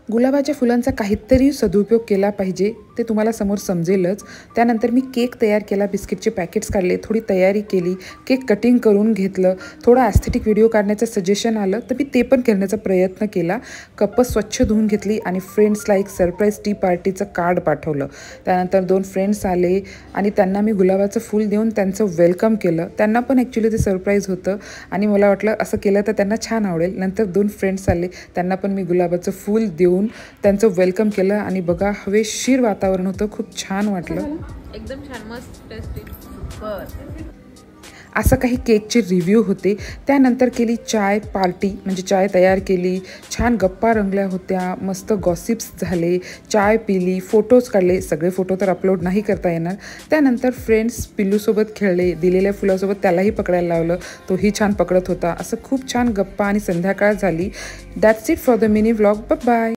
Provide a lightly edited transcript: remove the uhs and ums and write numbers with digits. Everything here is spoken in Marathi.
गुलाबाच्या फुलांचा काहीतरी सदुपयोग केला पाहिजे ते तुम्हाला समोर समजेलच। त्यानंतर मी केक तयार केला, बिस्किटचे पॅकेट्स काढले, थोडी तयारी केली, केक कटिंग करून घेतलं, थोडा ॲस्थेटिक व्हिडिओ काढण्याचं सजेशन आलं तर मी ते पण करण्याचा प्रयत्न केला। कप स्वच्छ धुवून घेतली आणि फ्रेंड्सला एक सरप्राईज टी पार्टीचं कार्ड पाठवलं। त्यानंतर 2 फ्रेंड्स आले आणि त्यांना मी गुलाबाचं फूल देऊन त्यांचं वेलकम केलं। त्यांना पण ॲक्च्युली ते सरप्राईज होतं आणि मला वाटलं असं केलं तर त्यांना छान आवडेल। नंतर 2 फ्रेंड्स आले, त्यांना पण मी गुलाबाचं फूल देऊन त्यांचं वेलकम केलं आणि बघा हवेशीर वातावरण होतं, खूप छान वाटलं। एकदम छान, मस्त, टेस्टी, सुपर। असं काही केकचे रिव्ह्यू होते। त्यानंतर केली चाय पार्टी, म्हणजे चाय तयार केली, छान गप्पा रंगल्या होत्या, मस्त गॉसिप्स झाले, चाय पिली, फोटोज काढले। सगळे फोटो तर अपलोड नाही करता येणार। त्यानंतर फ्रेंड्स पिल्लूसोबत खेळले, दिलेल्या फुलासोबत त्यालाही पकडायला लावलं, तोही छान पकडत होता। असं खूप छान गप्पा आणि संध्याकाळ झाली। That's it for the mini vlog. Bye bye.